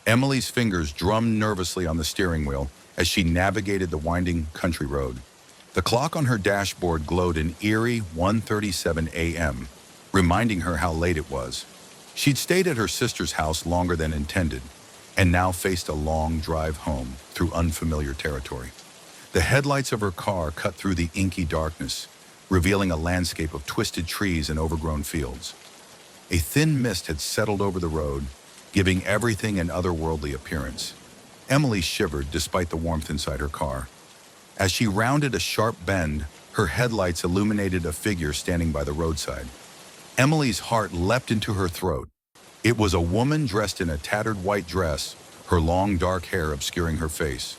Emily's fingers drummed nervously on the steering wheel as she navigated the winding country road. The clock on her dashboard glowed an eerie 1:37 a.m., reminding her how late it was. She'd stayed at her sister's house longer than intended, and now faced a long drive home through unfamiliar territory. The headlights of her car cut through the inky darkness, revealing a landscape of twisted trees and overgrown fields. A thin mist had settled over the road, giving everything an otherworldly appearance. Emily shivered despite the warmth inside her car. As she rounded a sharp bend, her headlights illuminated a figure standing by the roadside. Emily's heart leapt into her throat. It was a woman dressed in a tattered white dress, her long dark hair obscuring her face.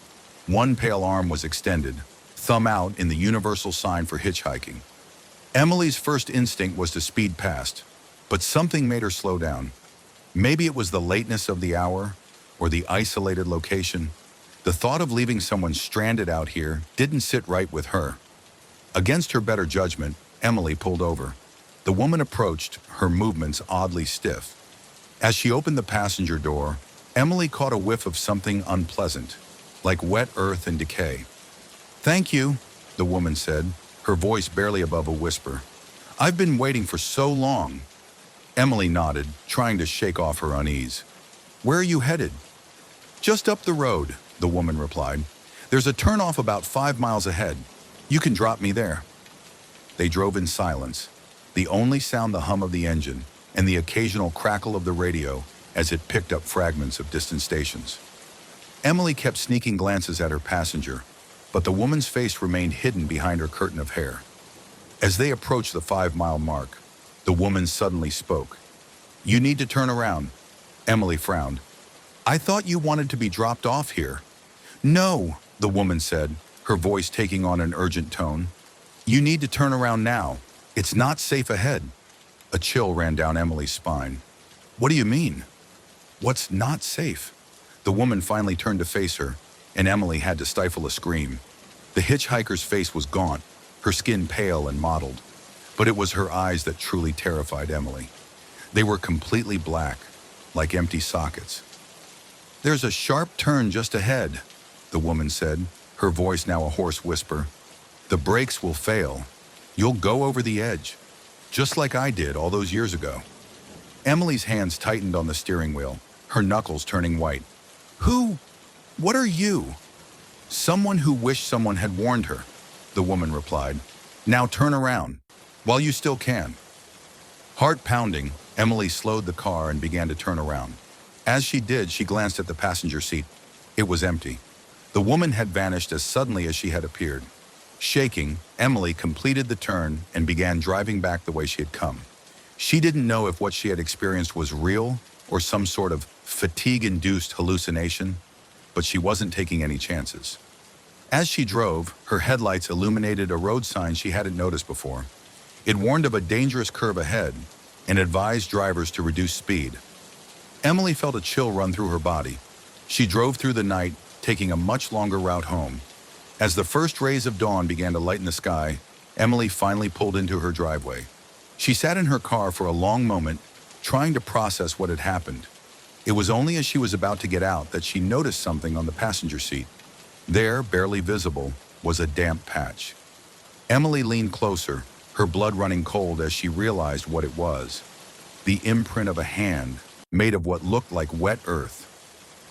One pale arm was extended, thumb out in the universal sign for hitchhiking. Emily's first instinct was to speed past, but something made her slow down. Maybe it was the lateness of the hour, or the isolated location. The thought of leaving someone stranded out here didn't sit right with her. Against her better judgment, Emily pulled over. The woman approached, her movements oddly stiff. As she opened the passenger door, Emily caught a whiff of something unpleasant, like wet earth and decay. "Thank you," the woman said, her voice barely above a whisper. "I've been waiting for so long." Emily nodded, trying to shake off her unease. "Where are you headed?" "Just up the road," the woman replied. "There's a turnoff about 5 miles ahead. You can drop me there." They drove in silence, the only sound the hum of the engine and the occasional crackle of the radio as it picked up fragments of distant stations. Emily kept sneaking glances at her passenger, but the woman's face remained hidden behind her curtain of hair. As they approached the 5-mile mark, the woman suddenly spoke. "You need to turn around." Emily frowned. "I thought you wanted to be dropped off here." "No," the woman said, her voice taking on an urgent tone. "You need to turn around now. It's not safe ahead." A chill ran down Emily's spine. "What do you mean?" "What's not safe?" The woman finally turned to face her, and Emily had to stifle a scream. The hitchhiker's face was gaunt, her skin pale and mottled, but it was her eyes that truly terrified Emily. They were completely black, like empty sockets. "There's a sharp turn just ahead," the woman said, her voice now a hoarse whisper. "The brakes will fail. You'll go over the edge, just like I did all those years ago." Emily's hands tightened on the steering wheel, her knuckles turning white. What are you?" "Someone who wished someone had warned her," the woman replied. "Now turn around, while you still can." Heart pounding, Emily slowed the car and began to turn around. As she did, she glanced at the passenger seat. It was empty. The woman had vanished as suddenly as she had appeared. Shaking, Emily completed the turn and began driving back the way she had come. She didn't know if what she had experienced was real or some sort of fatigue-induced hallucination, but she wasn't taking any chances. As she drove, her headlights illuminated a road sign she hadn't noticed before. It warned of a dangerous curve ahead and advised drivers to reduce speed. Emily felt a chill run through her body. She drove through the night, taking a much longer route home. As the first rays of dawn began to lighten the sky, Emily finally pulled into her driveway. She sat in her car for a long moment, trying to process what had happened. It was only as she was about to get out that she noticed something on the passenger seat. There, barely visible, was a damp patch. Emily leaned closer, her blood running cold as she realized what it was. The imprint of a hand, made of what looked like wet earth.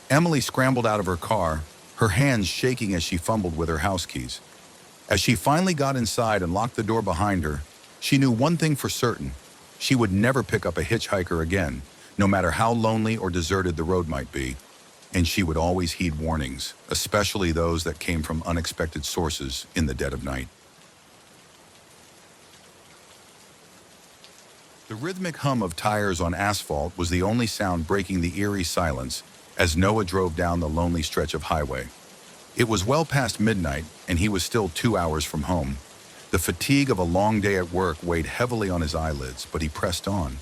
Emily scrambled out of her car, her hands shaking as she fumbled with her house keys. As she finally got inside and locked the door behind her, she knew one thing for certain: she would never pick up a hitchhiker again, no matter how lonely or deserted the road might be. And she would always heed warnings, especially those that came from unexpected sources in the dead of night. The rhythmic hum of tires on asphalt was the only sound breaking the eerie silence as Noah drove down the lonely stretch of highway. It was well past midnight, and he was still 2 hours from home. The fatigue of a long day at work weighed heavily on his eyelids, but he pressed on,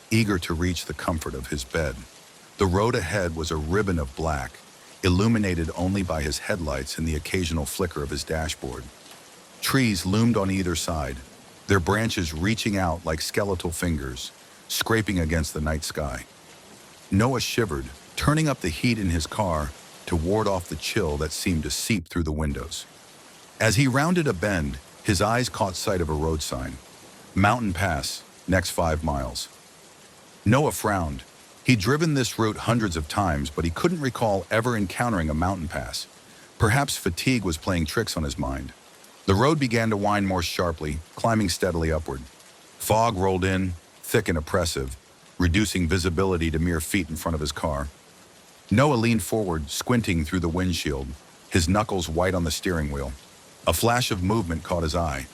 eager to reach the comfort of his bed. The road ahead was a ribbon of black, illuminated only by his headlights and the occasional flicker of his dashboard. Trees loomed on either side, their branches reaching out like skeletal fingers, scraping against the night sky. Noah shivered, turning up the heat in his car to ward off the chill that seemed to seep through the windows. As he rounded a bend, his eyes caught sight of a road sign. Mountain Pass, next 5 miles. Noah frowned. He'd driven this route hundreds of times, but he couldn't recall ever encountering a mountain pass. Perhaps fatigue was playing tricks on his mind. The road began to wind more sharply, climbing steadily upward. Fog rolled in, thick and oppressive, reducing visibility to mere feet in front of his car. Noah leaned forward, squinting through the windshield, his knuckles white on the steering wheel. A flash of movement caught his eye.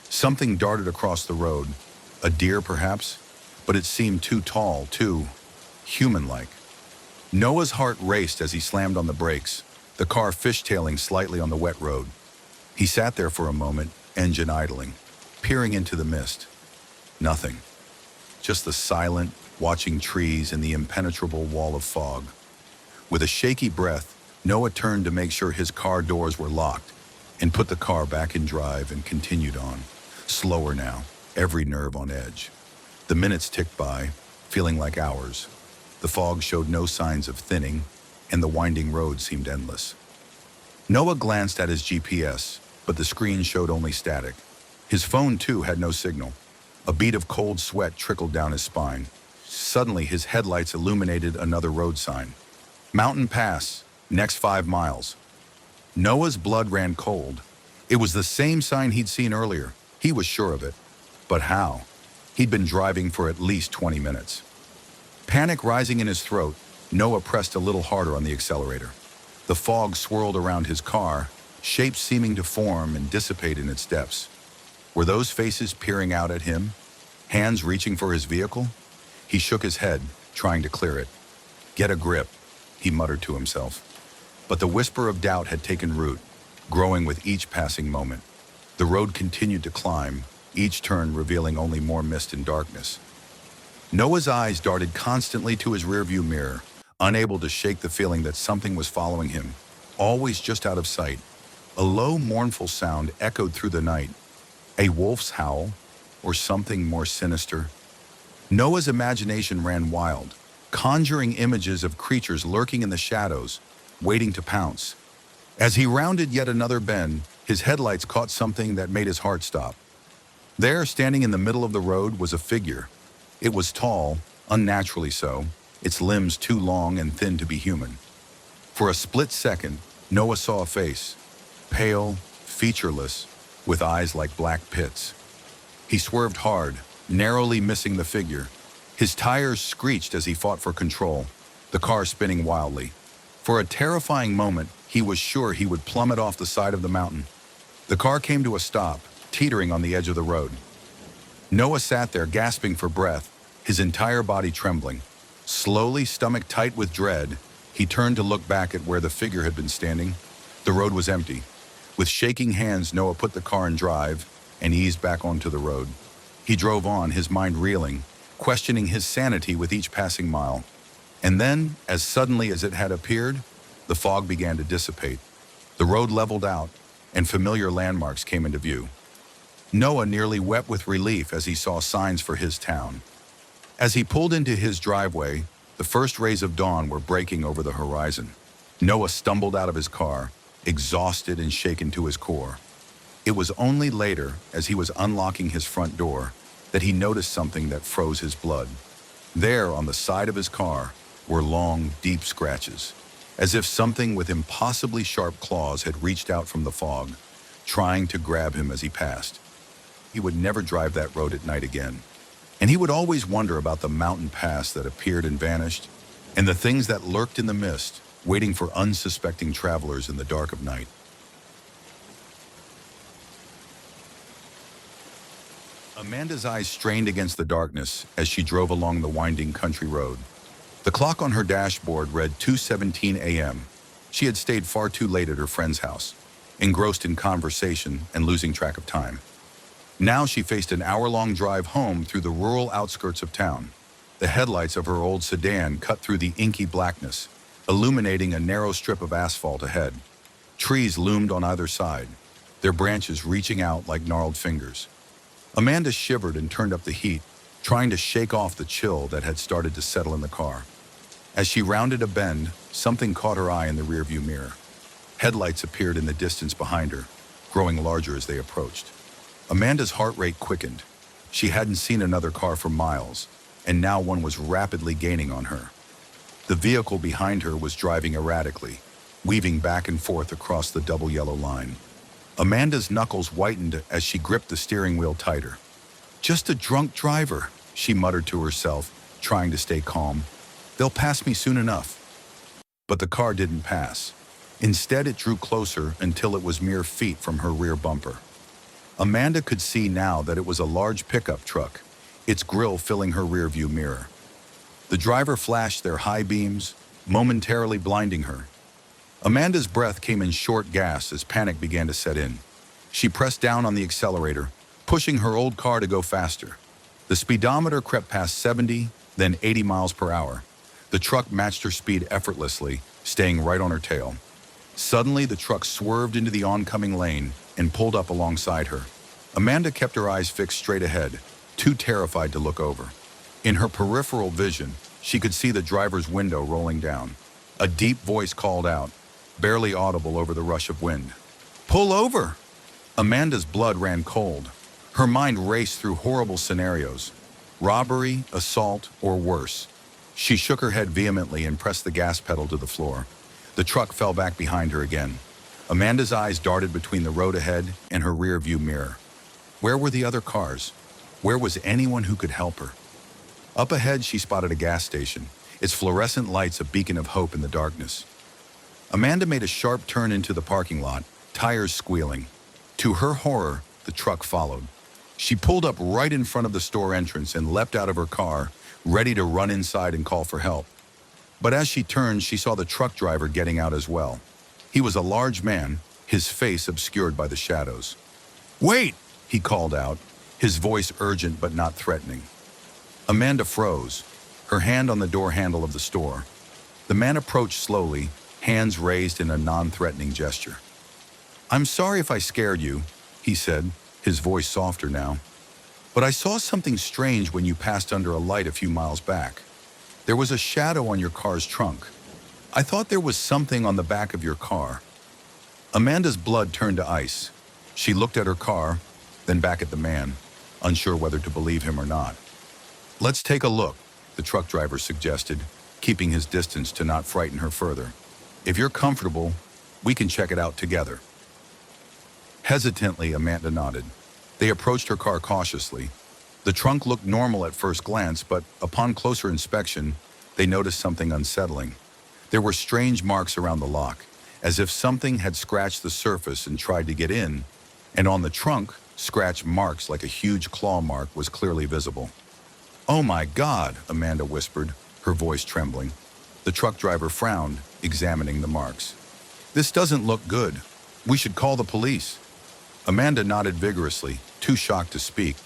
Something darted across the road. A deer, perhaps? But it seemed too tall, too human-like. Noah's heart raced as he slammed on the brakes, the car fishtailing slightly on the wet road. He sat there for a moment, engine idling, peering into the mist. Nothing. Just the silent, watching trees and the impenetrable wall of fog. With a shaky breath, Noah turned to make sure his car doors were locked and put the car back in drive and continued on, slower now, every nerve on edge. The minutes ticked by, feeling like hours. The fog showed no signs of thinning, and the winding road seemed endless. Noah glanced at his GPS, but the screen showed only static. His phone, too, had no signal. A bead of cold sweat trickled down his spine. Suddenly, his headlights illuminated another road sign. Mountain Pass, next 5 miles. Noah's blood ran cold. It was the same sign he'd seen earlier. He was sure of it. But how? He'd been driving for at least 20 minutes. Panic rising in his throat, Noah pressed a little harder on the accelerator. The fog swirled around his car, shapes seeming to form and dissipate in its depths. Were those faces peering out at him? Hands reaching for his vehicle? He shook his head, trying to clear it. Get a grip, he muttered to himself. But the whisper of doubt had taken root, growing with each passing moment. The road continued to climb, each turn revealing only more mist and darkness. Noah's eyes darted constantly to his rearview mirror, unable to shake the feeling that something was following him, always just out of sight. A low, mournful sound echoed through the night. A wolf's howl, or something more sinister. Noah's imagination ran wild, conjuring images of creatures lurking in the shadows, waiting to pounce. As he rounded yet another bend, his headlights caught something that made his heart stop. There, standing in the middle of the road, was a figure. It was tall, unnaturally so, its limbs too long and thin to be human. For a split second, Noah saw a face, pale, featureless, with eyes like black pits. He swerved hard, narrowly missing the figure. His tires screeched as he fought for control, the car spinning wildly. For a terrifying moment, he was sure he would plummet off the side of the mountain. The car came to a stop, teetering on the edge of the road. Noah sat there, gasping for breath, his entire body trembling. Slowly, stomach tight with dread, he turned to look back at where the figure had been standing. The road was empty. With shaking hands, Noah put the car in drive and eased back onto the road. He drove on, his mind reeling, questioning his sanity with each passing mile. And then, as suddenly as it had appeared, the fog began to dissipate. The road leveled out, and familiar landmarks came into view. Noah nearly wept with relief as he saw signs for his town. As he pulled into his driveway, the first rays of dawn were breaking over the horizon. Noah stumbled out of his car, exhausted and shaken to his core. It was only later, as he was unlocking his front door, that he noticed something that froze his blood. There, on the side of his car, were long, deep scratches, as if something with impossibly sharp claws had reached out from the fog, trying to grab him as he passed. He would never drive that road at night again, and he would always wonder about the mountain pass that appeared and vanished, and the things that lurked in the mist, waiting for unsuspecting travelers in the dark of night. Amanda's eyes strained against the darkness as she drove along the winding country road. The clock on her dashboard read 2:17 a.m. She had stayed far too late at her friend's house, engrossed in conversation and losing track of time. Now she faced an hour-long drive home through the rural outskirts of town. The headlights of her old sedan cut through the inky blackness, illuminating a narrow strip of asphalt ahead. Trees loomed on either side, their branches reaching out like gnarled fingers. Amanda shivered and turned up the heat, trying to shake off the chill that had started to settle in the car. As she rounded a bend, something caught her eye in the rearview mirror. Headlights appeared in the distance behind her, growing larger as they approached. Amanda's heart rate quickened. She hadn't seen another car for miles, and now one was rapidly gaining on her. The vehicle behind her was driving erratically, weaving back and forth across the double yellow line. Amanda's knuckles whitened as she gripped the steering wheel tighter. "Just a drunk driver," she muttered to herself, trying to stay calm. "They'll pass me soon enough." But the car didn't pass. Instead, it drew closer until it was mere feet from her rear bumper. Amanda could see now that it was a large pickup truck, its grille filling her rearview mirror. The driver flashed their high beams, momentarily blinding her. Amanda's breath came in short gasps as panic began to set in. She pressed down on the accelerator, pushing her old car to go faster. The speedometer crept past 70, then 80 miles per hour. The truck matched her speed effortlessly, staying right on her tail. Suddenly, the truck swerved into the oncoming lane and pulled up alongside her. Amanda kept her eyes fixed straight ahead, too terrified to look over. In her peripheral vision, she could see the driver's window rolling down. A deep voice called out, barely audible over the rush of wind. "Pull over!" Amanda's blood ran cold. Her mind raced through horrible scenarios. Robbery, assault, or worse. She shook her head vehemently and pressed the gas pedal to the floor. The truck fell back behind her again. Amanda's eyes darted between the road ahead and her rear view mirror. Where were the other cars? Where was anyone who could help her? Up ahead, she spotted a gas station, its fluorescent lights a beacon of hope in the darkness. Amanda made a sharp turn into the parking lot, tires squealing. To her horror, the truck followed. She pulled up right in front of the store entrance and leapt out of her car, ready to run inside and call for help. But as she turned, she saw the truck driver getting out as well. He was a large man, his face obscured by the shadows. "Wait!" he called out, his voice urgent but not threatening. Amanda froze, her hand on the door handle of the store. The man approached slowly, hands raised in a non-threatening gesture. "I'm sorry if I scared you," he said, his voice softer now. "But I saw something strange when you passed under a light a few miles back. There was a shadow on your car's trunk. I thought there was something on the back of your car." Amanda's blood turned to ice. She looked at her car, then back at the man, unsure whether to believe him or not. "Let's take a look," the truck driver suggested, keeping his distance to not frighten her further. "If you're comfortable, we can check it out together." Hesitantly, Amanda nodded. They approached her car cautiously. The trunk looked normal at first glance, but upon closer inspection, they noticed something unsettling. There were strange marks around the lock, as if something had scratched the surface and tried to get in, and on the trunk, scratch marks like a huge claw mark was clearly visible. "Oh my God," Amanda whispered, her voice trembling. The truck driver frowned, examining the marks. "This doesn't look good. We should call the police." Amanda nodded vigorously, too shocked to speak,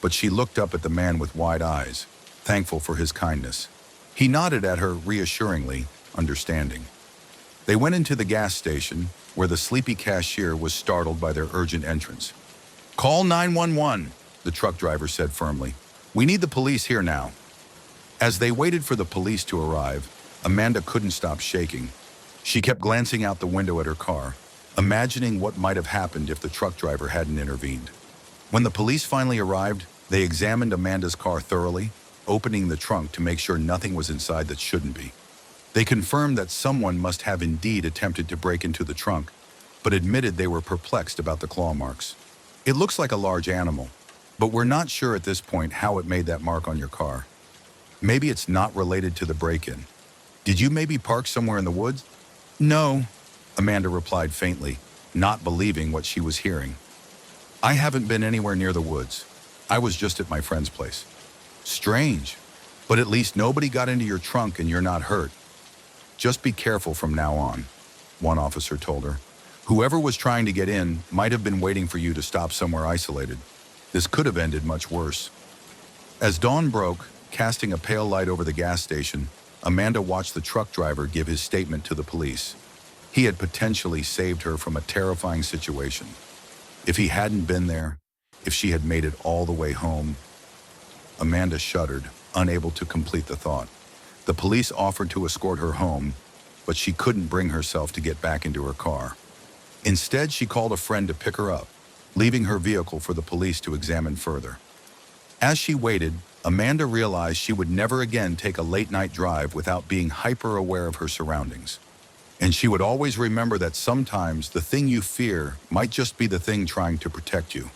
but she looked up at the man with wide eyes, thankful for his kindness. He nodded at her reassuringly, understanding. They went into the gas station, where the sleepy cashier was startled by their urgent entrance. "Call 911, the truck driver said firmly. "We need the police here now." As they waited for the police to arrive, Amanda couldn't stop shaking. She kept glancing out the window at her car, imagining what might have happened if the truck driver hadn't intervened. When the police finally arrived, they examined Amanda's car thoroughly, opening the trunk to make sure nothing was inside that shouldn't be. They confirmed that someone must have indeed attempted to break into the trunk, but admitted they were perplexed about the claw marks. "It looks like a large animal, but we're not sure at this point how it made that mark on your car. Maybe it's not related to the break-in. Did you maybe park somewhere in the woods?" "No," Amanda replied faintly, not believing what she was hearing. "I haven't been anywhere near the woods. I was just at my friend's place." "Strange, but at least nobody got into your trunk and you're not hurt." "Just be careful from now on," one officer told her. "Whoever was trying to get in might have been waiting for you to stop somewhere isolated. This could have ended much worse." As dawn broke, casting a pale light over the gas station, Amanda watched the truck driver give his statement to the police. He had potentially saved her from a terrifying situation. If he hadn't been there, if she had made it all the way home. Amanda shuddered, unable to complete the thought. The police offered to escort her home, but she couldn't bring herself to get back into her car. Instead, she called a friend to pick her up, leaving her vehicle for the police to examine further. As she waited, Amanda realized she would never again take a late-night drive without being hyper-aware of her surroundings. And she would always remember that sometimes the thing you fear might just be the thing trying to protect you.